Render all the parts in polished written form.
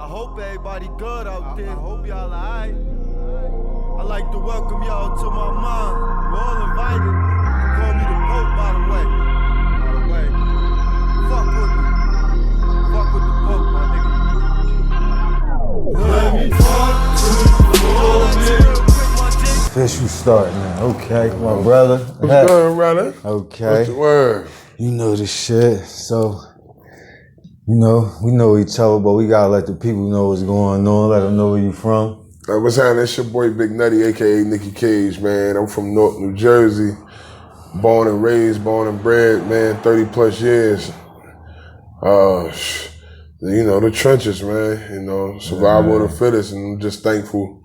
I hope everybody good out there. I hope y'all alright. I'd like to welcome y'all to my mom. You're all invited. They call me the Pope, by the way. Fuck with me. Fuck with the Pope, my nigga. Let me talk to you. Official start now. Okay, my brother. What's going, brother? Okay. What's the word? You know the shit. So, we know each other, but we gotta let the people know what's going on. Let them know where you from. What's happening? It's your boy Big Nutty, aka Niikkii Kage, man. I'm from North New Jersey. Born and raised, born and bred, man. 30 plus years. The trenches, man. Survival of the fittest, and I'm just thankful,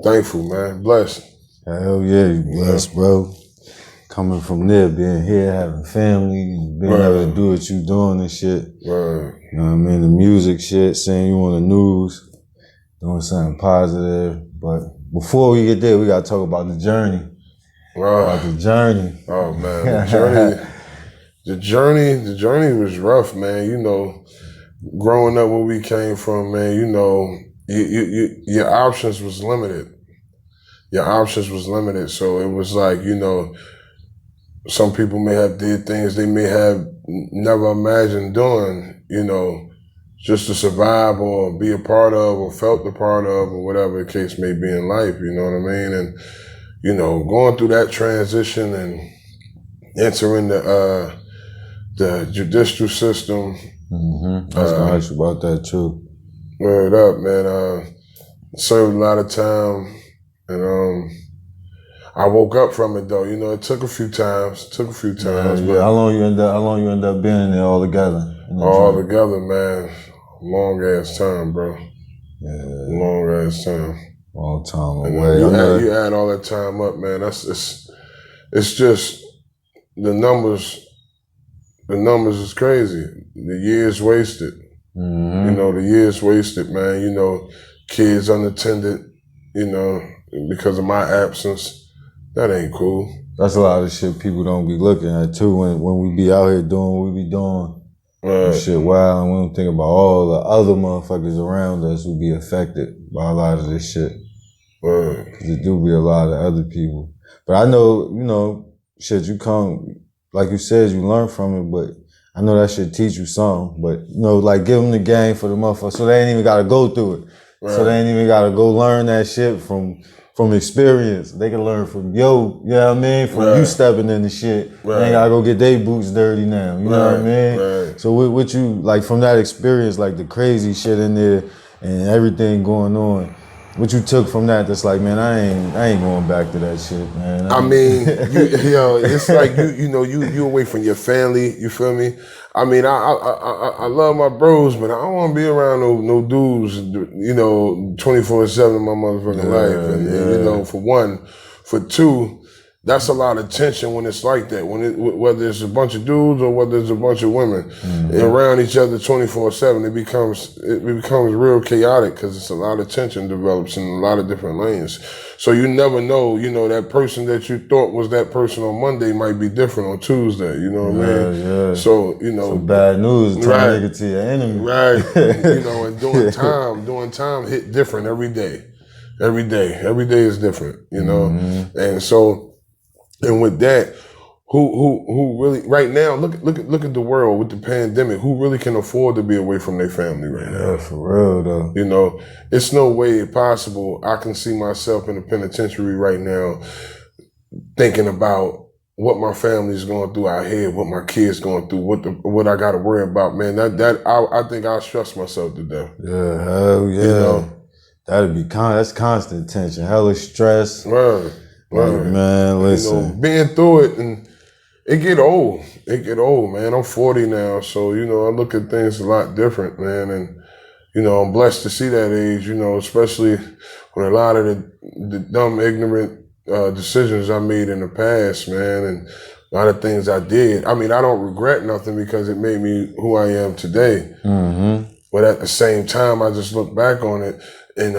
man. Blessed. Hell yeah, you blessed, bro. Coming from there, being here, having family, being able to do what you doing and shit. Right. You know what I mean? The music shit, saying you on the news, doing something positive. But before we get there, we gotta talk about the journey. About the journey. Oh man, the journey was rough, man. Growing up where we came from, man, your options was limited. So it was like, some people may have did things they may have never imagined doing, just to survive or be a part of or felt a part of or whatever the case may be in life, you know what I mean? And, going through that transition and entering the judicial system. Mm-hmm. I was gonna ask you about that too. Word up, man. Served a lot of time and I woke up from it though. It took a few times. Yeah. But how long you end up being in there all together? All together, man. Long ass time, bro. Yeah. Long ass time. Long time And away. You add all that time up, man. It's just the numbers. The numbers is crazy. The years wasted. Mm-hmm. The years wasted, man. Kids unattended. Because of my absence. That ain't cool. That's a lot of shit people don't be looking at too when we be out here doing what we be doing. Right. Shit wild, and we don't think about all the other motherfuckers around us who be affected by a lot of this shit. Right. Cause it do be a lot of other people. But I know, shit, you come, like you said, you learn from it, but I know that should teach you something. But, like give them the game for the motherfucker so they ain't even gotta go through it. Right. So they ain't even gotta go learn that shit from experience. They can learn from from you stepping in the shit. Right. They ain't gotta go get their boots dirty now. You know what I mean? Right. So what you, like from that experience, like the crazy shit in there and everything going on, what you took from that that's like, man, I ain't going back to that shit, man. It's like you away from your family, you feel me? I mean, I love my bros, but I don't want to be around no dudes, 24/7 in my motherfucking life. And for one, for two, that's a lot of tension when it's like that. Whether it's a bunch of dudes or whether it's a bunch of women around each other 24/7, it becomes real chaotic because it's a lot of tension develops in a lot of different lanes. So you never know, that person that you thought was that person on Monday might be different on Tuesday. You know what I mean? Yeah. So some bad news, turn nigga to your enemy. Right. And doing time hit different every day. Every day is different. And so. And with that, who really right now? Look at the world with the pandemic. Who really can afford to be away from their family right now? Yeah, for real though. It's no way possible. I can see myself in the penitentiary right now, thinking about what my family's going through out here, what my kids going through, what I got to worry about. Man, I think I'll stress myself to death. Yeah, hell yeah. That's constant tension, hella stress. Right. Right. Man, listen. Being through it, and it get old. Man. I'm 40 now, so, I look at things a lot different, man. And, I'm blessed to see that age, especially when a lot of the dumb, ignorant decisions I made in the past, man, and a lot of things I did. I mean, I don't regret nothing because it made me who I am today. Mm-hmm. But at the same time, I just look back on it. And,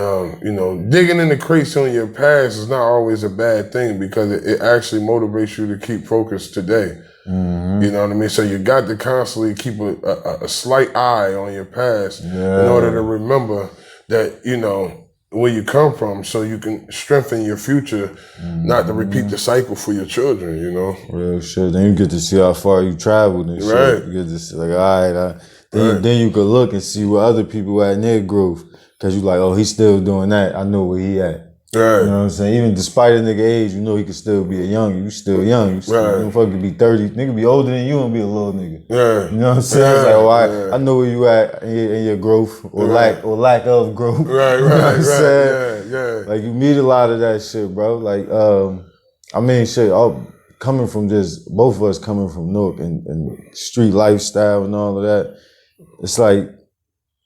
digging in the crates on your past is not always a bad thing because it actually motivates you to keep focused today. You know what I mean? So you got to constantly keep a slight eye on your past in order to remember that, you know, where you come from, so you can strengthen your future, not to repeat the cycle for your children, you know? Real shit. Then you get to see how far you traveled and shit. You get to see, like, all right, then you could look and see where other people at in their growth. Cause you like, oh, he's still doing that. I know where he at. Right. You know what I'm saying? Even despite a nigga age, you know he could still be a young. You still young. You still, you fucking be 30. Nigga be older than you and be a little nigga. Yeah. You know what I'm saying? It's like, oh, I know where you at in your growth or lack of growth. Right, You know what I'm right. saying? Yeah. Like you meet a lot of that shit, bro. Like, I mean, shit. Coming from just both of us coming from Newark and street lifestyle and all of that. It's like,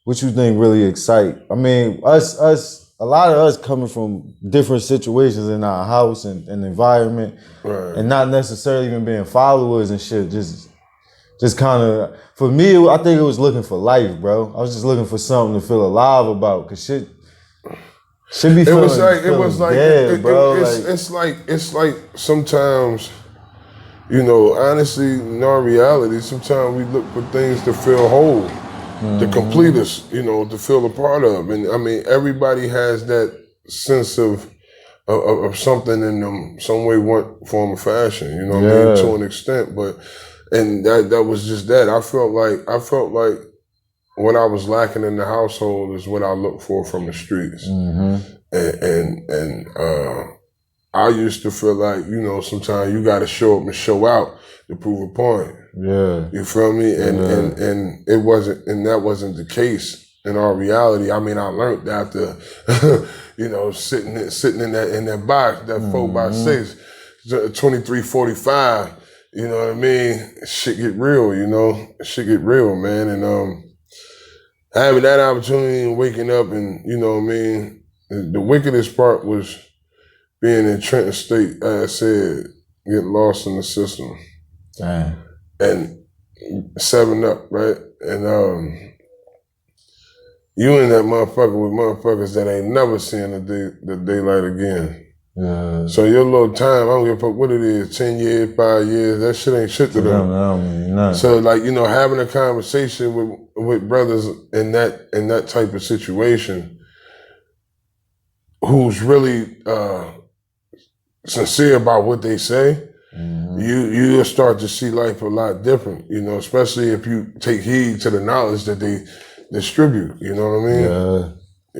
what you think really excite? I mean, a lot of us coming from different situations in our house and environment, and not necessarily even being followers and shit. Just kind of, for me, I think it was looking for life, bro. I was just looking for something to feel alive about, cause shit be feeling. It was like, bro. It's like sometimes, you know, honestly, in our reality, sometimes we look for things to feel whole. To complete us, you know, to feel a part of. And I mean, everybody has that sense of something in them, some way, one form of fashion, you know what I mean, to an extent. But, and that was just that. I felt like what I was lacking in the household is what I look for from the streets. And I used to feel like, you know, sometimes you got to show up and show out to prove a point. Yeah. You feel me? And it wasn't, and that wasn't the case in our reality. I mean, I learned after, you know, sitting in that box, that 4x6, 2345. You know what I mean? Shit get real, you know. Shit get real, man. And having that opportunity and waking up, and you know what I mean. The wickedest part was being in Trenton State, as I said, getting lost in the system. Damn. And 7-Up, right? And you in that motherfucker with motherfuckers that ain't never seen the daylight again. Yeah. So your little time, I don't give a fuck what it is, 10 years, 5 years, that shit ain't shit to them. I don't mean nothing. So like, you know, having a conversation with brothers in that type of situation who's really sincere about what they say, you'll start to see life a lot different, you know, especially if you take heed to the knowledge that they distribute, you know what I mean? Yeah.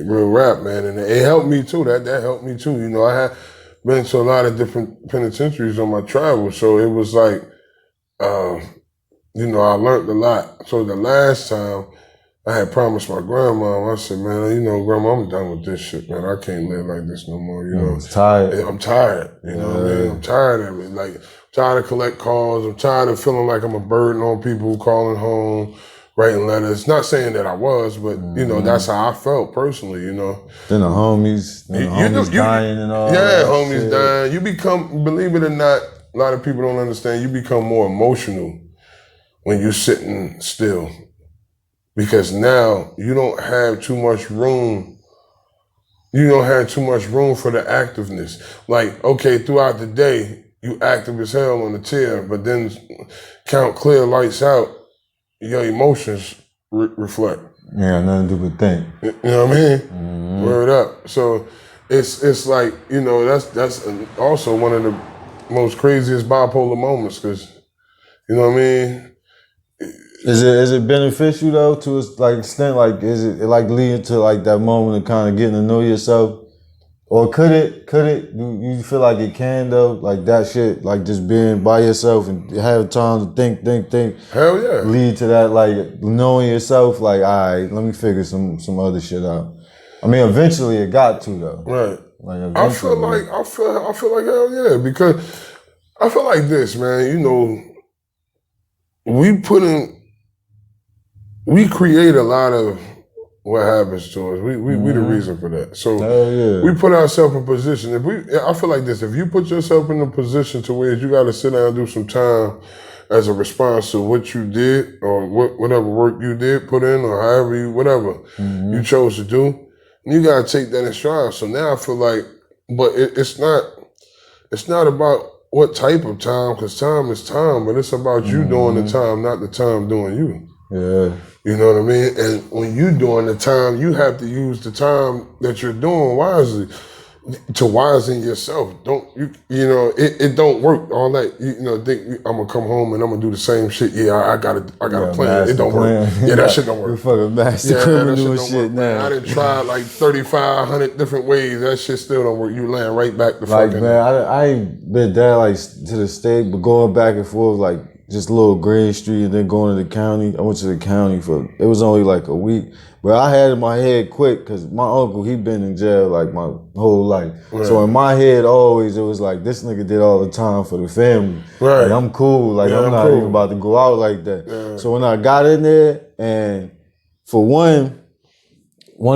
Real rap, man. And it helped me too. That helped me too. You know, I had been to a lot of different penitentiaries on my travels. So it was like, you know, I learned a lot. So the last time I had promised my grandma, I said, man, you know, grandma, I'm done with this shit, man. I can't live like this no more, you know. I'm tired. I'm tired, you know what I mean? I'm tired of it. Like, I'm tired of collect calls. I'm tired of feeling like I'm a burden on people calling home, writing letters. Not saying that I was, but, you know, that's how I felt personally, you know. Then the homies dying and all that. Yeah, homies shit. dying. You become, believe it or not, a lot of people don't understand, you become more emotional when you're sitting still. Because now you don't have too much room. You don't have too much room for the activeness. Like, okay, throughout the day, you active as hell on the chair, but then count clear, lights out, your emotions reflect. Yeah, nothing to do but think. You know what I mean? Word up. So it's like, you know, that's also one of the most craziest bipolar moments, because, you know what I mean? Is it beneficial though to a like extent? Like, is it like leading to like that moment of kind of getting to know yourself, or could it? Do you feel like it can though? Like that shit, like just being by yourself and have time to think. Hell yeah. Lead to that, like knowing yourself. Like, all right, let me figure some other shit out. I mean, eventually it got to though. Right. Like I feel like hell yeah, because I feel like this, man. You know, we create a lot of what happens to us. We the reason for that. So we put ourselves in position. I feel like this, if you put yourself in a position to where you got to sit down and do some time as a response to what you did or whatever work you did put in, or however you chose to do, you got to take that in stride. So now I feel like, but it's not about what type of time, because time is time, but it's about you doing the time, not the time doing you. Yeah. You know what I mean? And when you doing the time, you have to use the time that you're doing wisely to wisen yourself. It don't work all that. Think I'm gonna come home and I'm gonna do the same shit. Yeah, I got a plan. It don't work. Yeah, that shit don't work. You're fucking master criminal and shit now. I done tried like 3,500 different ways. That shit still don't work. You land right back to like, fucking. Man, I ain't been down like to the state, but going back and forth like just a little Green Street and then going to the county. I went to the county it was only like a week. But I had in my head quick, because my uncle, he been in jail like my whole life. Right. So in my head always, it was like, this nigga did all the time for the family. Right. Like, I'm cool. Like, I'm not even about to go out like that. Yeah. So when I got in there, and for one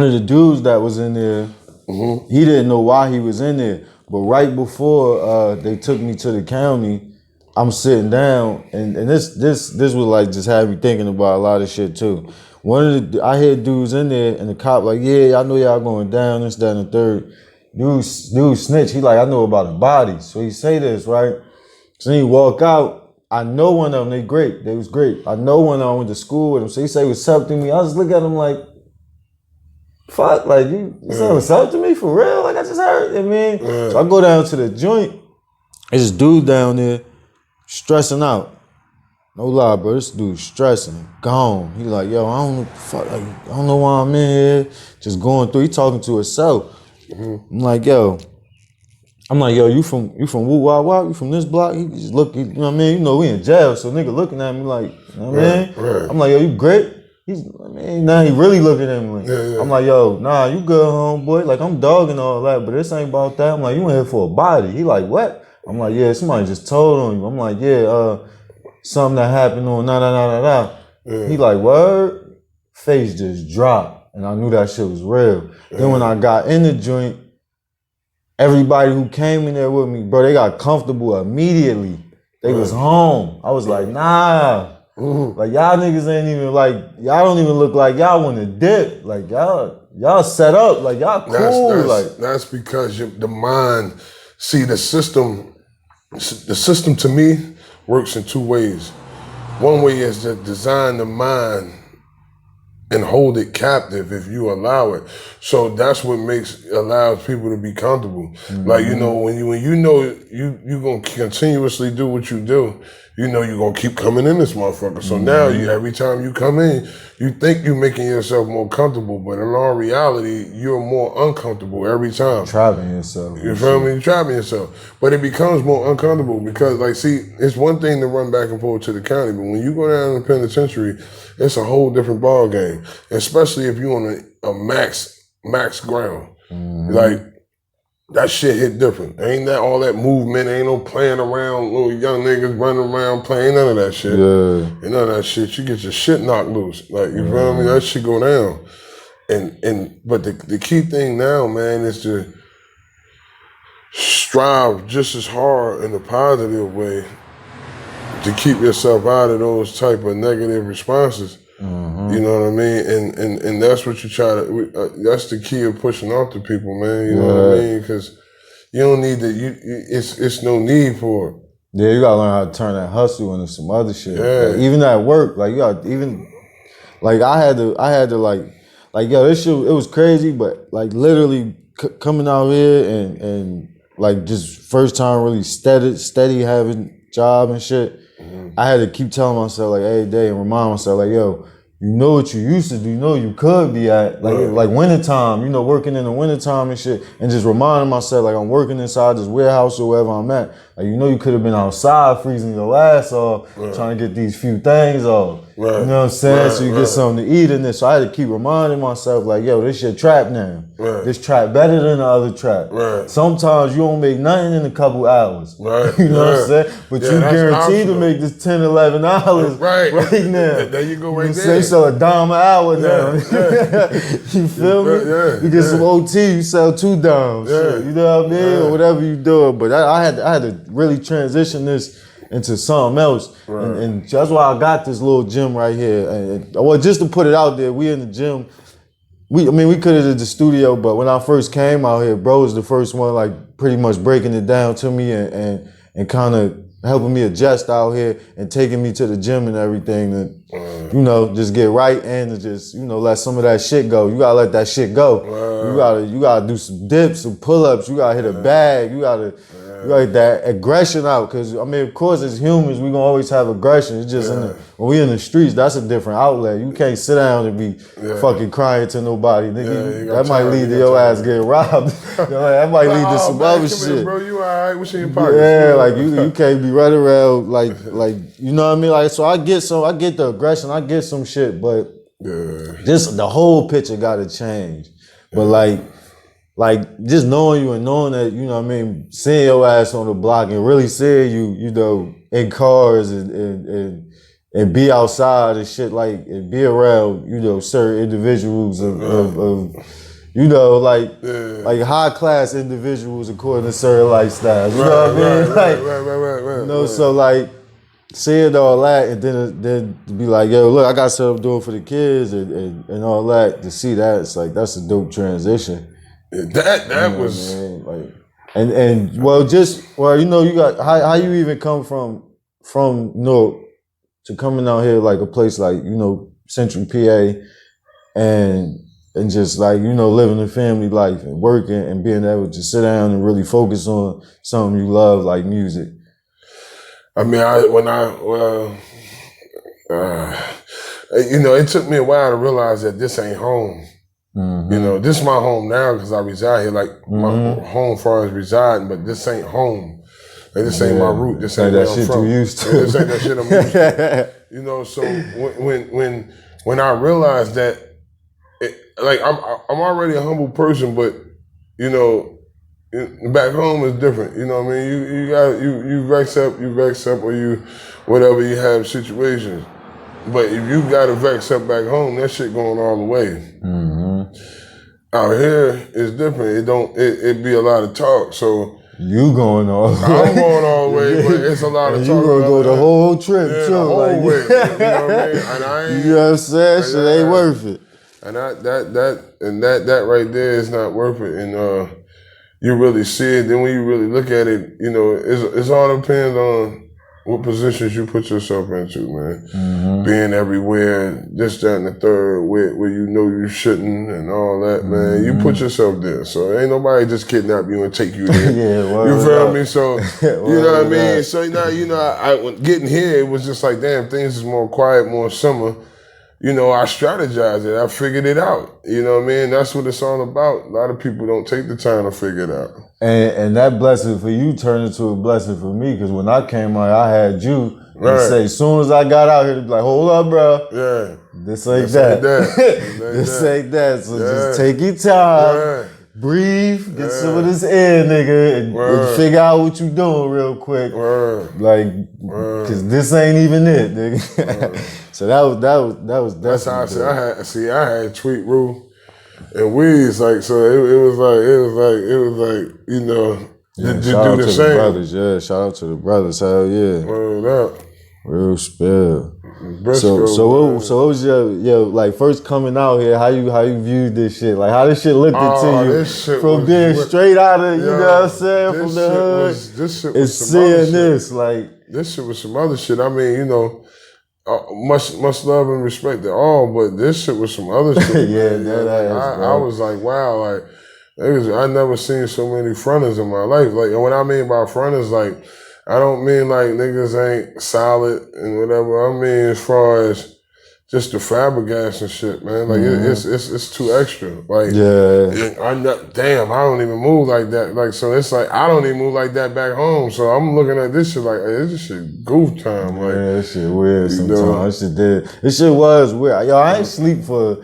of the dudes that was in there, he didn't know why he was in there. But right before they took me to the county, I'm sitting down, and this was like just had me thinking about a lot of shit too. I had dudes in there, and the cop like, yeah, I know y'all going down, this, that, and the third. Dude snitch. He like, I know about the bodies. So he say this, right? So he walk out. I know one of them. They great. They was great. I know one of them went to school with him. So he say what's up to me. I just look at him like, fuck, like you saying what's up to me for real? Like I just heard. I mean, so I go down to the joint. There's this dude down there stressing out. No lie, bro. This dude stressing, gone. He like, yo, I don't know, fuck, like, I don't know why I'm in here. Just going through. He talking to himself. I'm like, yo, you from Woo Wah Wah? You from this block? He just look, you know what I mean? You know we in jail, so nigga looking at me like, you know what I mean? Right. I'm like, yo, you great? Now he really looking at me like, I'm like, yo, nah, you good, homeboy. Like, I'm dogging all that, but this ain't about that. I'm like, you in here for a body. He like, what? I'm like, yeah, somebody just told on you. I'm like, yeah, something that happened on He like, word? Face just dropped. And I knew that shit was real. Then when I got in the joint, everybody who came in there with me, bro, they got comfortable immediately. They was home. I was like, nah. Like, y'all niggas ain't even like, y'all don't even look like y'all want to dip. Like, y'all set up. Like, y'all cool. That's because the mind, see, the system to me works in two ways. One way is to design the mind and hold it captive if you allow it. So that's what allows people to be comfortable. Like, you know, when you know you gonna continuously do what you do, you know you're gonna keep coming in this motherfucker. So now every time you come in, you think you're making yourself more comfortable, but in all reality, you're more uncomfortable every time. Trapping yourself. You feel me? You're trapping yourself. But it becomes more uncomfortable because, like, see, it's one thing to run back and forth to the county, but when you go down to the penitentiary, it's a whole different ball game. Especially if you're on a max ground. Like, that shit hit different. Ain't that all that movement, ain't no playing around, little young niggas running around playing, none of that shit. Yeah. And none of that shit. You get your shit knocked loose. Like, you feel me? That shit go down. But the key thing now, man, is to strive just as hard in a positive way to keep yourself out of those type of negative responses. You know what I mean? And that's what you try to, that's the key of pushing off to people, man. You know what I mean? Because you don't need to, it's no need for it. Yeah, you gotta learn how to turn that hustle into some other shit. Yeah. Like, even at work, like, you gotta even, like, I had to like, yo, this shit, it was crazy, but like literally coming out here and like just first time really steady having job and shit, I had to keep telling myself like every day and remind myself like, yo, you know what you used to do, you know you could be at, like wintertime, you know, working in the wintertime and shit, and just reminding myself like I'm working inside this warehouse or wherever I'm at. Like, you know you could have been outside freezing your ass off, trying to get these few things off. You know what I'm saying? So you get something to eat in this. So I had to keep reminding myself like, yo, this your trap now. This trap better than the other trap. Sometimes you don't make nothing in a couple hours. You know what I'm saying? But you guaranteed to make this $10, $11 right now. There you go right there. You sell $10 an hour now. You feel me? You get some OT, you sell $2. Shit, you know what I mean? Or whatever you do. But I had to really transition this into something else. And that's why I got this little gym right here. And well, just to put it out there, we in the gym. We could have did the studio, but when I first came out here, bro was the first one like pretty much breaking it down to me and and kind of helping me adjust out here and taking me to the gym and everything to, you know, just get right and to just, you know, let some of that shit go. You gotta let that shit go. You gotta do some dips, some pull-ups. You gotta hit a bag. You gotta get that aggression out. Cause I mean, of course, as humans, we gonna always have aggression. It's just when we in the streets, that's a different outlet. You can't sit down and be fucking crying to nobody, nigga. That might lead to your ass getting robbed. That might lead to some other shit. Here, bro, you all right? What's in your pockets? Yeah, like you can't be right around like you know what I mean. Like so, I get the aggression, I get some shit, but just the whole picture got to change. But like just knowing you and knowing that, you know what I mean, seeing your ass on the block and really seeing you know, in cars and be outside and shit, like, and be around, you know, certain individuals of you know, like high class individuals according to certain lifestyles. You know what I mean? Right. You know, so like seeing all that and then be like, yo, look, I got something I'm doing for the kids and all that. To see that, it's like that's a dope transition. That was like, and well, you know, you got how you even come from you know, to coming out here like a place like, you know, Central PA and just like, you know, living a family life and working and being able to sit down and really focus on something you love like music. I mean, you know, it took me a while to realize that this ain't home. Mm-hmm. You know, this is my home now because I reside here, like my home as far as residing, but this ain't home. Like, this ain't my root. This ain't that where shit I'm from. You used to. This ain't that shit I'm used to. You know, so when I realized that, like I'm already a humble person, but you know, back home is different. You know what I mean? You vex up, or you whatever you have situations. But if you got to vex up back home, that shit going all the way. Mm-hmm. Out here, it's different. It be a lot of talk. So you going all the way. I'm going all the way, but it's a lot of talk. You gonna go the whole trip too. The whole like, way. You know what I mean? And I ain't, you know what I'm saying? Shit ain't worth it. And that right there is not worth it. And you really see it. Then when you really look at it, you know, it's all depends on what positions you put yourself into, man. Mm-hmm. Being everywhere, this, that, and the third, where you know you shouldn't and all that, man. You put yourself there. So ain't nobody just kidnap you and take you there. You feel me? So, you know what I mean? So now, you know, I getting here, it was just like, damn, things is more quiet, more summer. You know, I strategized it. I figured it out. You know what I mean? That's what it's all about. A lot of people don't take the time to figure it out. And that blessing for you turned into a blessing for me, because when I came out, I had you say, as soon as I got out here, to be like, hold up, bro. Yeah. This ain't that. This ain't that. So just take your time, breathe, get some of this air, nigga, and figure out what you doing real quick. Like, cause this ain't even it, nigga. So that's how I said. I had Tweet Rule and Weeds, like, so it was like, you know, to do the same. Brothers, shout out to the brothers, hell yeah. Word up. Real spill. So what was your like first coming out here? How you viewed this shit? Like how this shit looked into you from being straight out of you know what I'm saying, from the hood. This shit and was some seeing other this shit. like this shit was some other shit. I mean, you know, much love and respect to all, but this shit was some other shit. I was like, wow, like I never seen so many fronters in my life. Like, and what I mean by fronters, like, I don't mean like niggas ain't solid and whatever. I mean as far as just the flabbergasting and shit, man. Like it's too extra. Like I don't even move like that. Like so, it's like I don't even move like that back home. So I'm looking at this shit like this shit goof time. Like this shit weird sometimes. This shit was weird. Yo, I ain't sleep for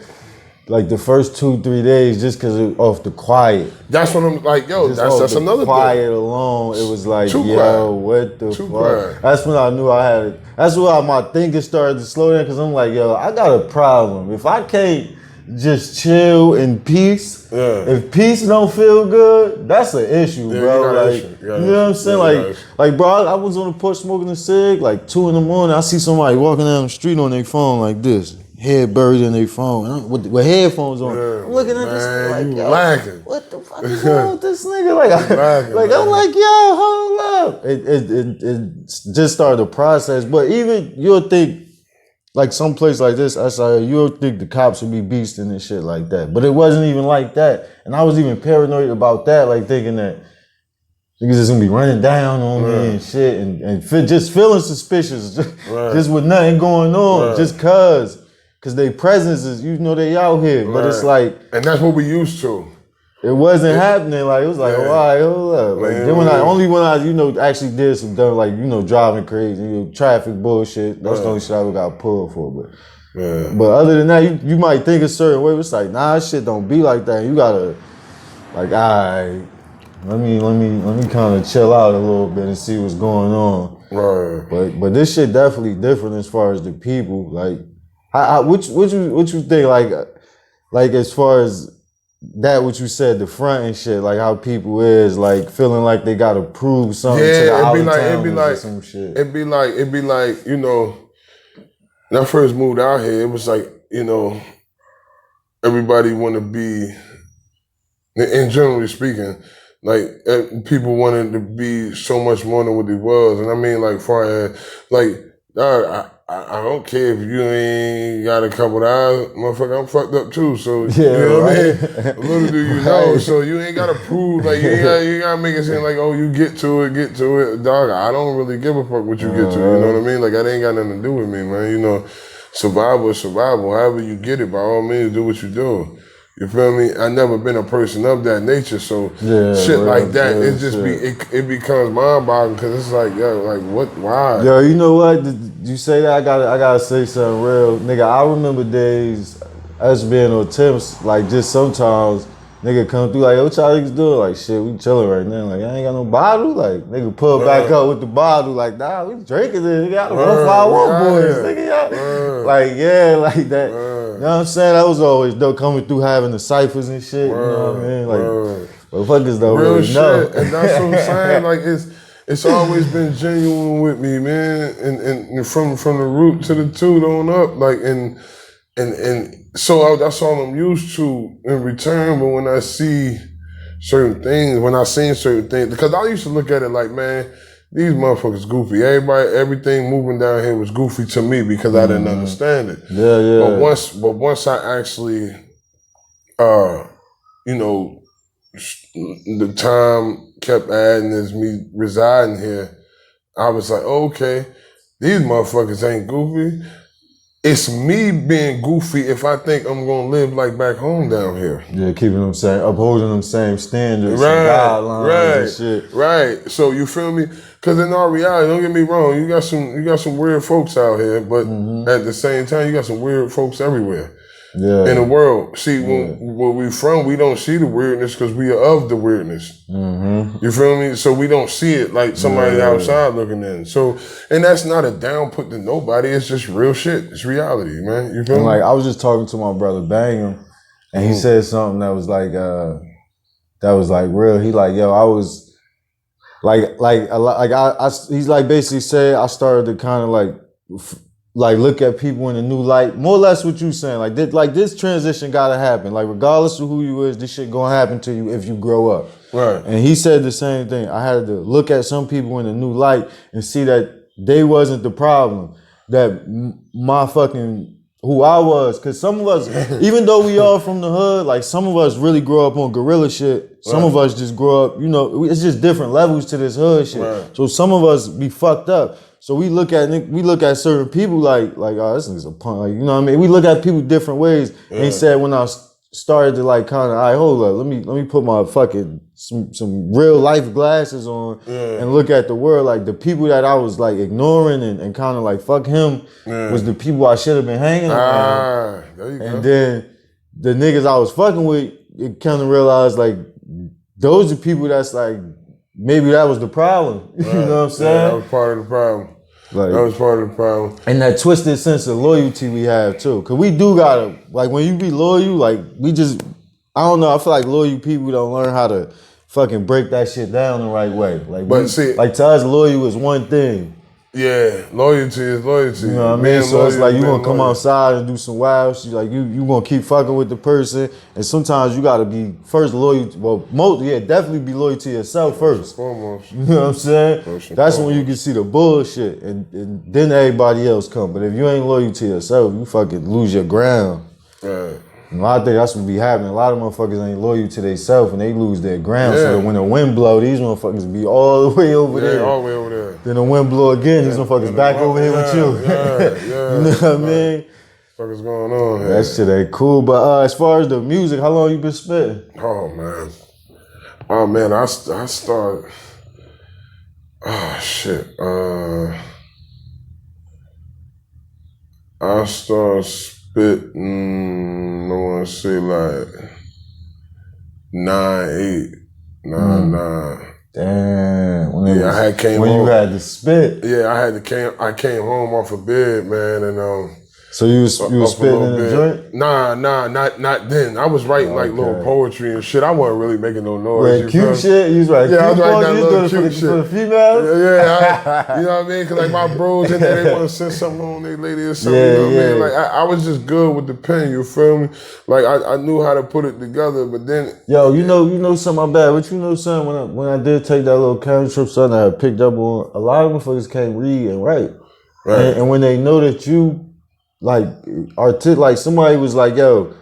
like the first 2-3 days just because of the quiet. That's what I'm like, yo, that's another quiet thing. Alone, it was like, Too yo, quiet. What the Too fuck? quiet. That's when I knew I had it. That's why my thinking started to slow down, because I'm like, yo, I got a problem. If I can't just chill in peace, if peace don't feel good, that's an issue, bro. Like, you know what I'm saying? Like, bro, I was on the porch smoking a cig, like 2 in the morning. I see somebody walking down the street on their phone like this. head buried in their phone with headphones on. Yeah, I'm looking at this nigga like, you yo, lacking. what the fuck is wrong with this nigga? Like, lacking, I'm man. like, yo, hold up. It just started the process. But even you'll think, like some place like this, you'll think the cops would be beasting and shit like that. But it wasn't even like that. And I was even paranoid about that, like thinking that niggas is gonna be running down on me and shit, and just feeling suspicious, just with nothing going on, just cause they presence is, you know, they out here, but it's like, and that's what we used to. It wasn't happening. Like it was like, all right, hold up. Like then when I you know, actually did some dumb, like, you know, driving crazy, you know, traffic bullshit. That's the only shit I ever got pulled for. But other than that, you might think a certain way. It's like, nah, shit don't be like that. You gotta, like, all right. Let me kind of chill out a little bit and see what's going on. Right. But this shit definitely different as far as the people. Like, what you think? Like as far as that, what you said, the front and shit. Like how people is like feeling like they gotta prove something to the out-of-towners or some shit. It'd be like, you know, when I first moved out here, it was like, you know, everybody want to be, and generally speaking, like people wanted to be so much more than what they was. And I mean, like, far as, like, I don't care if you ain't got a couple of eyes, motherfucker, I'm fucked up too. So, you know what I mean? Little do you know. So you ain't got to prove, like, you got to make it seem like, oh, you get to it. Dog, I don't really give a fuck what you get to, you know what I mean? Like, that ain't got nothing to do with me, man. You know, survival is survival. However you get it, by all means, do what you do. You feel me? I never been a person of that nature, so shit like that, it just it becomes mind-boggling because it's like, yo, like what? Why? Yo, you know what? Did you say that? I gotta say something real, nigga. I remember days us being on temps, like just sometimes nigga come through like, yo, what y'all niggas doing? Like, shit, we chilling right now. Like, I ain't got no bottle. Like, nigga pull back up with the bottle. Like, nah, we drinking this. Nigga, the 151 boys. Nigga, y'all. Like, yeah, like that. You know what I'm saying? That was always dope, coming through having the ciphers and shit. You know what I mean? Like, motherfuckers don't really know. And that's what I'm saying. Like, it's always been genuine with me, man. And from the root to the toot on up. Like, and so that's all I'm used to in return. But when I see certain things, because I used to look at it like, man, these motherfuckers goofy. Everything moving down here was goofy to me because I didn't understand it. Yeah. But once I actually, you know, the time kept adding as me residing here, I was like, okay, these motherfuckers ain't goofy. It's me being goofy if I think I'm gonna live like back home down here. Yeah, upholding them same standards and guidelines and shit. Right. So you feel me? Because in our reality, don't get me wrong, you got some weird folks out here, but at the same time, you got some weird folks everywhere. Yeah. In the world. See, where we from, we don't see the weirdness because we are of the weirdness. You feel me? So we don't see it like somebody outside looking in. So, and that's not a down put to nobody. It's just real shit. It's reality, man. You feel me? Like, I was just talking to my brother Bangum, and he said something that was like real. He like, yo, I was he's like basically said I started to kind of like look at people in a new light, more or less what you saying. Like this transition gotta happen. Like regardless of who you is, this shit gonna happen to you if you grow up. Right. And he said the same thing. I had to look at some people in a new light and see that they wasn't the problem. That my fucking who I was, cause some of us, even though we all from the hood, like some of us really grow up on guerrilla shit. Some of us just grow up, you know, it's just different levels to this hood shit. Right. So some of us be fucked up. So we look at certain people like, oh, this nigga's a punk. Like, you know what I mean? We look at people different ways. And he said when I started to like kind of, all right, hold up, let me put my fucking some real life glasses on and look at the world. Like the people that I was like ignoring and kind of like fuck him was the people I should have been hanging around. There you go. And then the niggas I was fucking with, it kind of realized like those are people that's like, maybe that was the problem. You know what I'm saying? Yeah, that was part of the problem. Like, that was part of the problem. And that twisted sense of loyalty we have too. Cause we do gotta, like when you be loyal, like we just, I don't know, I feel like loyal people don't learn how to fucking break that shit down the right way. Like, but see, like to us, loyal is one thing. Yeah, loyalty is loyalty. You know what I mean? So it's like you gonna come outside and do some wild shit. Like you gonna keep fucking with the person, and sometimes you gotta be first loyal. Definitely be loyal to yourself first. Foremost. You know what I'm saying? That's when you can see the bullshit, and then everybody else come. But if you ain't loyal to yourself, you fucking lose your ground. Right. And I think that's what be happening. A lot of motherfuckers ain't loyal to themselves and they lose their ground. So that when the wind blow, these motherfuckers be all the way over there. all the way over there. Then the wind blow again, these motherfuckers back over here with you. You know what I mean? What's going on here? That shit ain't cool. But as far as the music, how long you been spitting? Oh man, I started. Oh shit. I started spitting. I want to say like 9, 9. Damn. When home. You had to spit. Yeah, I came home off a bed, man, and So you was spitting in the joint? Nah, not then. I was writing like little poetry and shit. I wasn't really making no noise. Like cute shit? You was writing I was writing that little cute shit. For the females? Yeah, you know what I mean? Cause like my bros in there, they want to send something on their lady or something, you know what I mean? Like I was just good with the pen, you feel me? Like I knew how to put it together, but then... Yo, you know something bad. But you know something, when I did take that little camera trip, something I had picked up on, a lot of motherfuckers can't read and write. Right. And when they know that you... Like somebody was like, yo,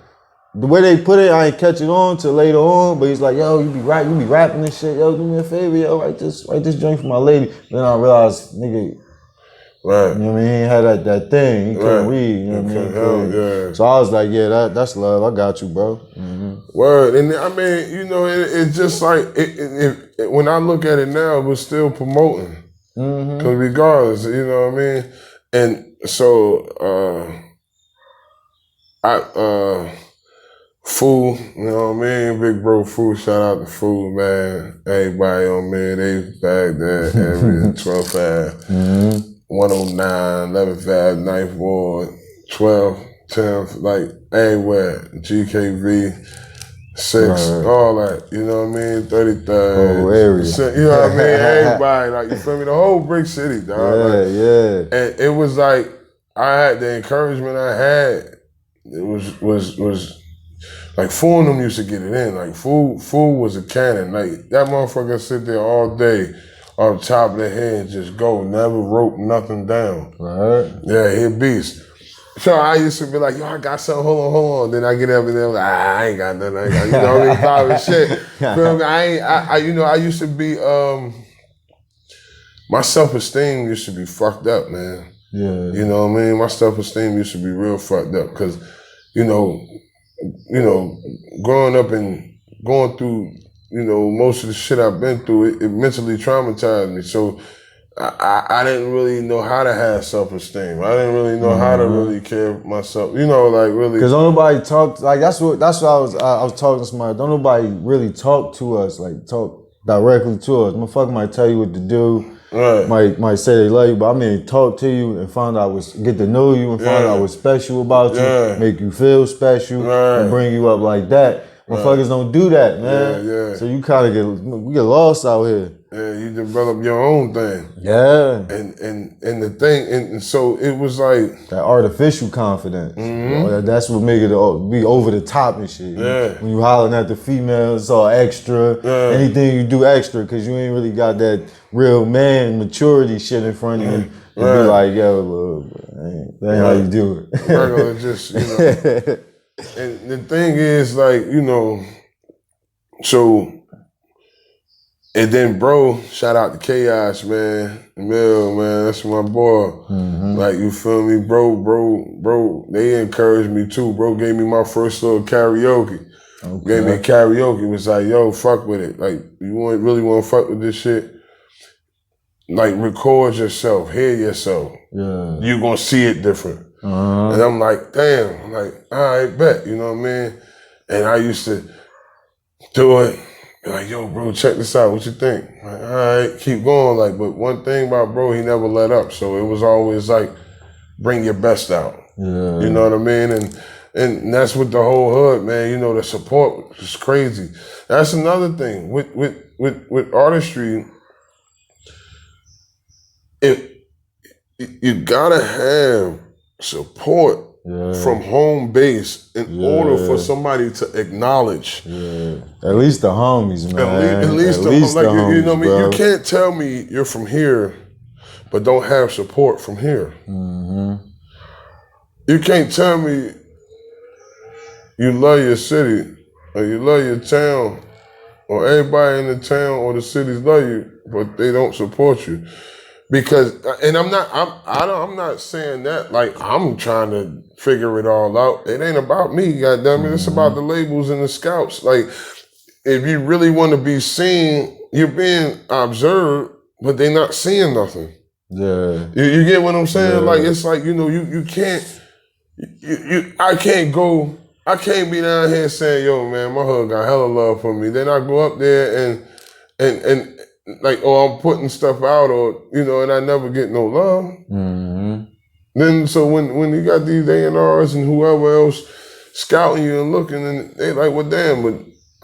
the way they put it, I ain't catch it on till later on. But he's like, yo, you be rapping this shit. Yo, do me a favor, yo, write this joint for my lady. Then I realized, nigga, right? You know what I mean? He ain't had that thing. He couldn't read. You know what I mean? Yeah. So I was like, yeah, that's love. I got you, bro. Mm-hmm. Word, and I mean, you know, it's just like when I look at it now, it was still promoting. Because regardless, you know what I mean, and. So, Fool, you know what I mean? Big bro Fool, shout out to Fool, man. Everybody on me, they back there, area 12th Ave, 109, 11th Ave, 9th Ward, 12th, 10th, like everywhere, GKV, 6, all that, you know what I mean? 33rd. Whole area. You know what I mean? Everybody, like, you feel me? The whole brick city, dog. And it was like, I had the encouragement I had. It was like Fool and them used to get it in. Like Fool was a cannon. Like that motherfucker sit there all day on top of the head and just go, never wrote nothing down. Right. Yeah, he a beast. So I used to be like, yo, I got something, hold on. Then I get up and then I'm like, I ain't got nothing. You know what I mean? Private shit. Feel me? I used to be, my self-esteem used to be fucked up, man. Yeah. You know what I mean? My self-esteem used to be real fucked up because, you know, growing up and going through, you know, most of the shit I've been through, it mentally traumatized me. So I didn't really know how to have self-esteem. I didn't really know how to really care for myself. You know, like really. Because don't nobody talk, like that's what I was talking to somebody. Don't nobody really talk to us, like talk directly to us. Motherfucker might tell you what to do. Right. Might say they love you, but I mean talk to you and find out get to know you and find out what's special about you, make you feel special, and bring you up like that. Motherfuckers don't do that, man. So you kind of get lost out here. Yeah, you develop your own thing. Yeah. And the thing, and so it was like that artificial confidence. That's what make it be over the top and shit. Yeah. When you hollering at the females, it's all extra. Yeah. Anything you do extra, because you ain't really got that real man maturity shit in front of you. Be like, yo, that ain't how you do it. Regular, just, you know. And the thing is, like, you know, so. And then, bro, shout out to Chaos, man. Emil, man, that's my boy. Like, you feel me? Bro, they encouraged me too. Bro gave me my first little karaoke. Okay. Gave me a karaoke. It was like, yo, fuck with it. Like, you really want to fuck with this shit? Like, record yourself, hear yourself. Yeah. You're going to see it different. And I'm like, damn. I'm like, all right, bet. You know what I mean? And I used to do it. Like, yo, bro, check this out. What you think? Like, all right, keep going. Like, but one thing about bro, he never let up. So it was always like, bring your best out. Yeah. You know what I mean? And that's with the whole hood, man. You know, the support is crazy. That's another thing with artistry. you gotta have support from home base in order for somebody to acknowledge. At least the homies, man. At least the homies, you know what I mean? You can't tell me you're from here, but don't have support from here. You can't tell me you love your city or you love your town or everybody in the town or the cities love you, but they don't support you. Because, and I'm not saying that like I'm trying to figure it all out. It ain't about me, goddammit. It's about the labels and the scouts. Like, if you really want to be seen, you're being observed, but they not seeing nothing. Yeah. You get what I'm saying? Like, it's like, you know, you can't, I can't be down here saying, yo, man, my hood got hella love for me. Then I go up there and like, I'm putting stuff out or, you know, and I never get no love. Then, so when you got these A&Rs and whoever else scouting you and looking, and they like, well, damn, but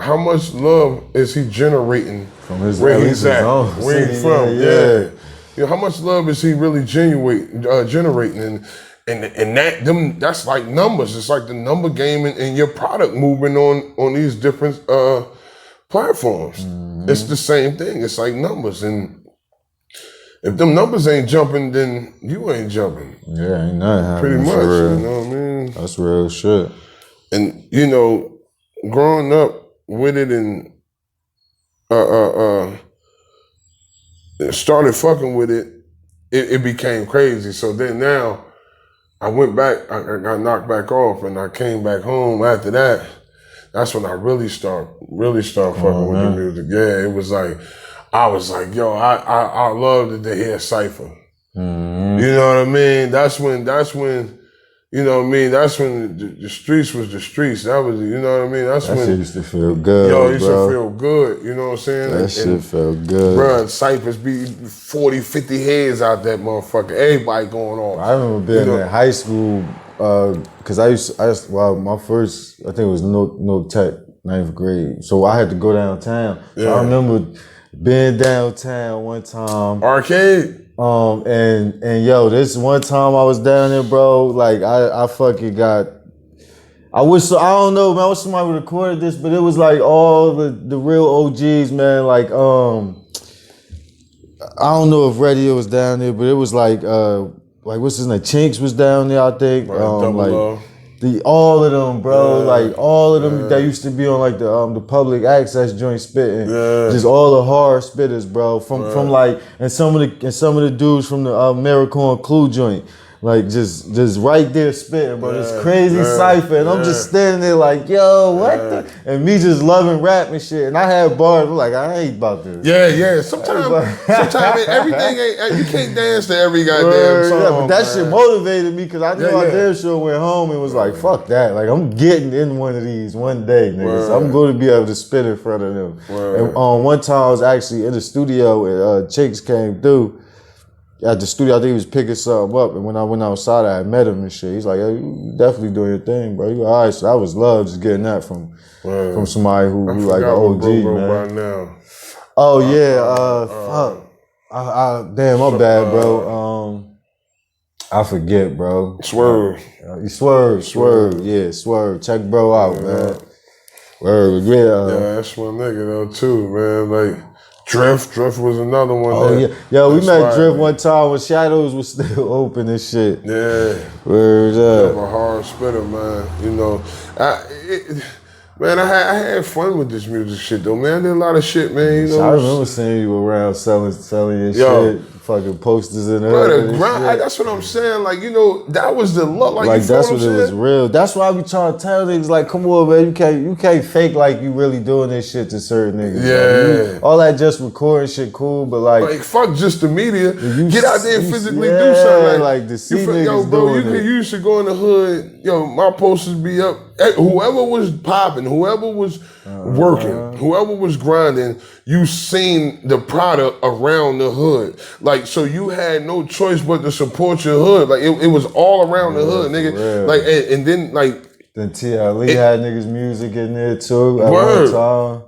how much love is he generating from his, where he's at, where he's from? Yeah. You know, how much love is he really generating? And that's like numbers. It's like the number game and your product moving on these different platforms. It's the same thing. It's like numbers. And if them numbers ain't jumping, then you ain't jumping. Yeah, ain't nothing happening. Pretty much, real. you know what I mean? That's real shit. And, you know, growing up with it and started fucking with it, it became crazy. So then now I went back, I got knocked back off and I came back home after that. That's when I really start fucking with the music. Yeah, it was like, I was like, yo, I love to hear Cypher. You know what I mean? That's when, you know what I mean? That's when the streets was the streets. That was, you know what I mean? That's when. That shit used to feel good, yo, it used to feel good. You know what I'm saying? That shit felt good. Bruh, Cyphers be 40, 50 heads out that motherfucker. Everybody going off. I remember being in high school, cause my first, I think it was no tech, 9th grade. So I had to go downtown. So I remember being downtown one time. Arcade? And yo, this one time I was down there, bro, like I fucking got, I don't know, man, I wish somebody would recorded this, but it was like all the real OGs, man, like, I don't know if Radio was down there, but it was like what's his name? Chinks was down there, I think. All of them, bro. Like all of them that used to be on like the public access joint spitting. Just all the hard spitters, bro. From like and some of the dudes from the Americorn Clue joint. Like just right there spitting, bro. This crazy cypher. And I'm just standing there like, yo, what the? And me just loving rap and shit. And I had bars, I'm like, I ain't about this. Yeah. Sometimes everything ain't, you can't dance to every goddamn song. Yeah, but that shit motivated me because I knew I damn sure went home and was like, fuck that. Like, I'm getting in one of these one day, niggas. So I'm going to be able to spit in front of them. And one time I was actually in the studio and Chicks came through. At the studio, I think he was picking something up, and when I went outside, I met him and shit. He's like, "Yo, you definitely doing your thing, bro. You all right?" So I was love just getting that from somebody who like an OG, man. Right now. Oh yeah, fuck. Damn, my bad, bro. I forget, bro. Swerve. Swerve. Yeah, Swerve. Check bro out, man. Word, yeah, that's one nigga though too, man. Like. Drift was another one. Oh yeah, yo, we met Drift one time when Shadows was still open and shit. Yeah, word up. A hard spitter, man. You know, I had fun with this music shit though, man. I did a lot of shit, man. You know, I remember seeing you around selling your shit, fucking posters in there. That's what I'm saying. Like, you know, that was the look. Like that's what it was real. That's why I be trying to tell niggas, like, come on, man, you can't fake like you really doing this shit to certain niggas. Yeah, like, all that just recording shit cool, but like fuck just the media. Get out there and physically do something. Like to see niggas yo, bro, doing you used to go in the hood. Yo, my posters be up. Whoever was popping, whoever was working, whoever was grinding, you seen the product around the hood. Like, so you had no choice but to support your hood. Like, it was all around the hood, nigga. Like, and then, like... Then T.I.Lee had niggas' music in there, too, at one time.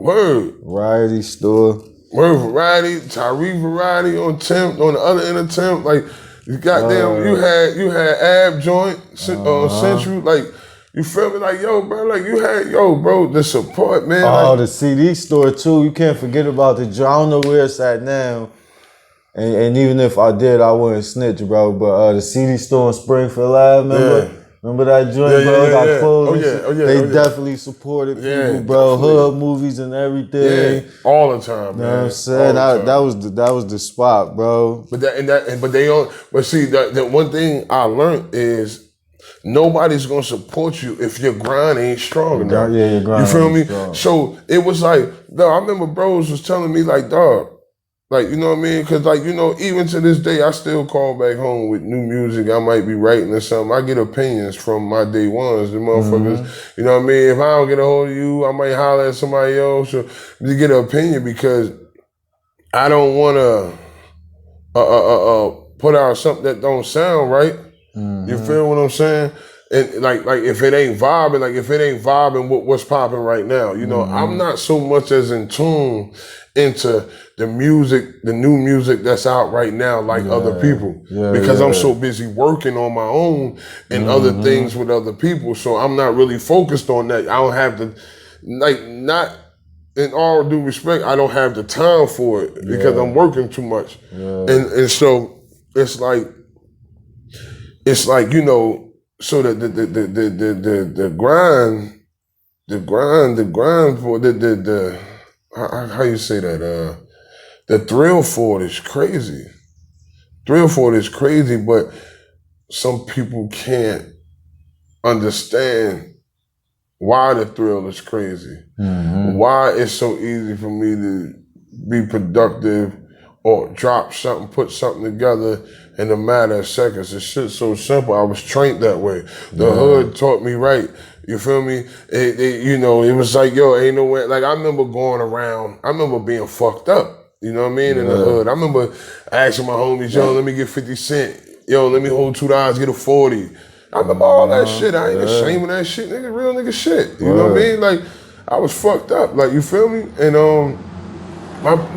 Variety store. Variety, Tyree Variety on the other end of Temp. Like, You goddamn, you had Ab Joint, Central, like, you feel me? Like, yo, bro, like you had, bro, the support, man. Oh, like, the CD store too. You can't forget about the joint. I don't know where it's at now. And even if I did, I wouldn't snitch, bro. But the CD store in Springfield Ave, remember? Yeah. Remember that joint, bro? Yeah, Got closed. They definitely supported people, bro. Definitely. Hood movies and everything. Yeah, all the time, man. You know what I'm saying? That was the spot, bro. But see, the one thing I learned is nobody's gonna support you if your grind ain't strong enough. Yeah, your grind. You feel me? Strong. So it was like, dog, I remember bros was telling me like, dog, like, you know what I mean? Because, like, you know, even to this day, I still call back home with new music I might be writing or something. I get opinions from my day ones, the motherfuckers. You know what I mean? If I don't get a hold of you, I might holler at somebody else or to get an opinion because I don't want to put out something that don't sound right. You feel what I'm saying? And like if it ain't vibing with what's popping right now, you know, I'm not so much as in tune into the music, the new music that's out right now, like other people, because I'm so busy working on my own and other things with other people. So I'm not really focused on that. I don't have the, like, not in all due respect, I don't have the time for it because I'm working too much. And so it's like, you know, so the grind for the how you say that? The thrill for it is crazy. But some people can't understand why the thrill is crazy. Why it's so easy for me to be productive or drop something, put something together in a matter of seconds. It's shit so simple. I was trained that way. The hood taught me right. You feel me? You know, it was like, yo, ain't no way. Like, I remember going around, I remember being fucked up. You know what I mean? In the hood. I remember asking my homies, yo, let me get 50 cents. Yo, let me hold $2, get a 40. I remember all that shit. I ain't ashamed of that shit, nigga. Real nigga shit. You know what I mean? Like, I was fucked up. Like, you feel me? And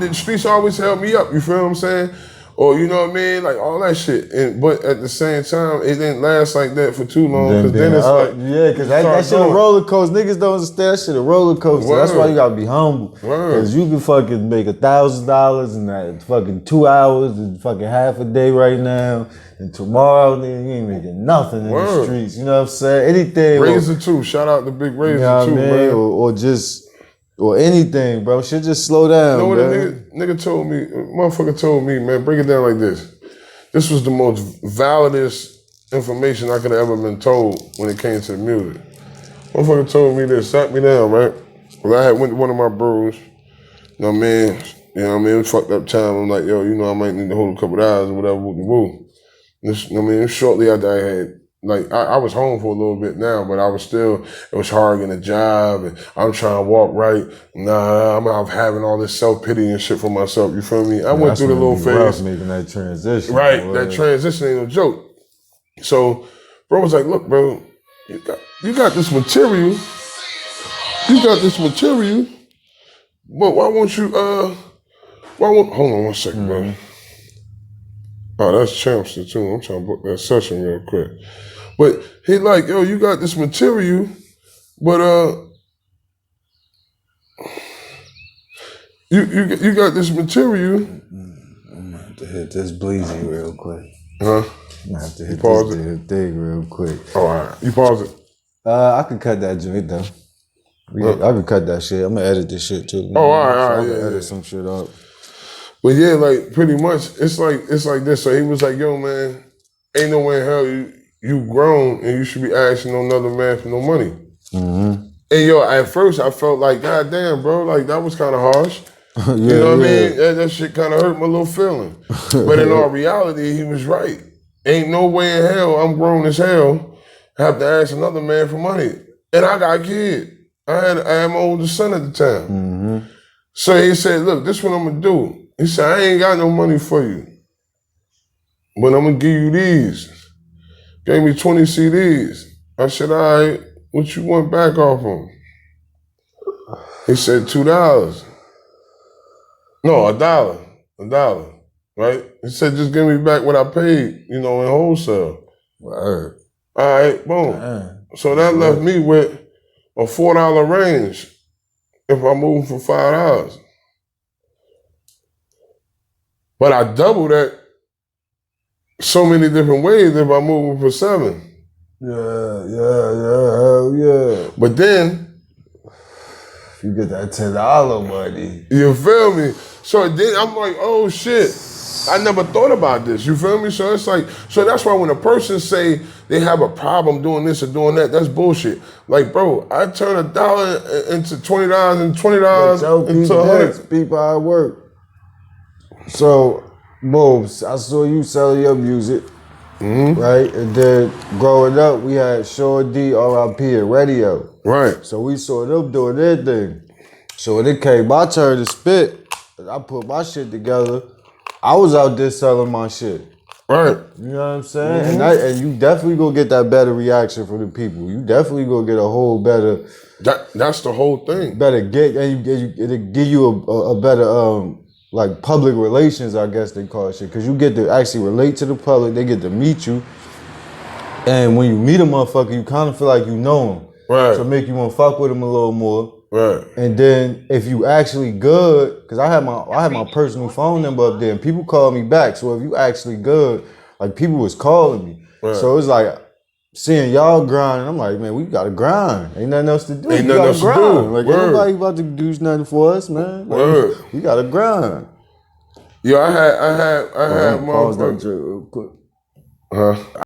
the streets always held me up. You feel what I'm saying? Or, you know what I mean? Like, all that shit. But at the same time, it didn't last like that for too long. Because then it's like... Yeah, because that shit a roller coaster. Niggas don't understand that shit a roller coaster. That's why you gotta be humble. Because you can fucking make $1,000 in that fucking 2 hours and fucking half a day right now. And tomorrow, nigga, you ain't making nothing in the streets. You know what I'm saying? Anything. Razor too. Shout out to Big Razor, you know too, man. Or just... Or anything, bro. Shit just slow down, you know what man. Nigga told me, motherfucker told me, man, break it down like this. This was the most validest information I could have ever been told when it came to the music. Motherfucker told me this, sat me down, right? Well, I had went to one of my bros, you know what I mean? You know what I mean? It was fucked up time. I'm like, yo, you know, I might need to hold a couple of hours or whatever, woo. You know what I mean? Shortly after I had, like, I was home for a little bit now, but I was still, it was hard getting a job, and I'm trying to walk right. Nah, I'm having all this self-pity and shit for myself, you feel me? I went through the little phase. Making that transition. Right, that transition ain't no joke. So, bro was like, look, bro, you got this material. You got this material, but why won't you, hold on one second, bro. Oh, that's Champster too. I'm trying to book that session real quick. But he like, yo, you got this material, but you got this material. I'm gonna have to hit this bleezy real quick. Huh? I'm gonna have to hit this thing real quick. Oh, all right. You pause it. I could cut that joint though. I could cut that shit. I'm gonna edit this shit too. Oh, all right, I'm gonna edit some shit up. But yeah, like pretty much, it's like this. So he was like, "Yo, man, ain't no way in hell you grown and you should be asking another man for no money." And yo, at first I felt like, God damn, bro, like that was kind of harsh. You know what I mean? That shit kind of hurt my little feeling. But in all reality, he was right. Ain't no way in hell I'm grown as hell have to ask another man for money, and I got a kid. I had my oldest son at the time. So he said, "Look, this is what I'm gonna do." He said, I ain't got no money for you, but I'm gonna give you these. Gave me 20 CDs. I said, all right, what you want back off them? He said, $2. No, $1. $1. right? He said, just give me back what I paid, you know, in wholesale. Word. All right, boom. Damn. So that left me with a $4 range if I move for $5. But I double that so many different ways if I move for $7. Hell yeah. But then you get that $10 money. You feel me? So then I'm like, oh shit. I never thought about this. You feel me? So it's like, so that's why when a person say they have a problem doing this or doing that, that's bullshit. Like, bro, I turn $1 into $20 and $20 into $100. People I work. So, boom, I saw you selling your music, right? And then growing up, we had Sean D, R.I.P. and radio. Right. So we saw them doing their thing. So when it came my turn to spit, I put my shit together, I was out there selling my shit. Right. You know what I'm saying? And you definitely gonna get that better reaction from the people. You definitely gonna get a whole better... That's the whole thing. Better get, and it'll give you a better... like public relations, I guess they call it shit. Cause you get to actually relate to the public, they get to meet you. And when you meet a motherfucker, you kind of feel like you know him. Right. So make you want to fuck with him a little more. Right. And then if you actually good, cause I had my personal phone number up there and people called me back. So if you actually good, like people was calling me. Right. So it's like seeing y'all grind, I'm like, man, we gotta grind. Ain't nothing else to do. Ain't nothing else to do. Like ain't nobody about to do nothing for us, man. Like, we gotta grind. Yeah, I had Pause that motherfuckers. real quick. Huh?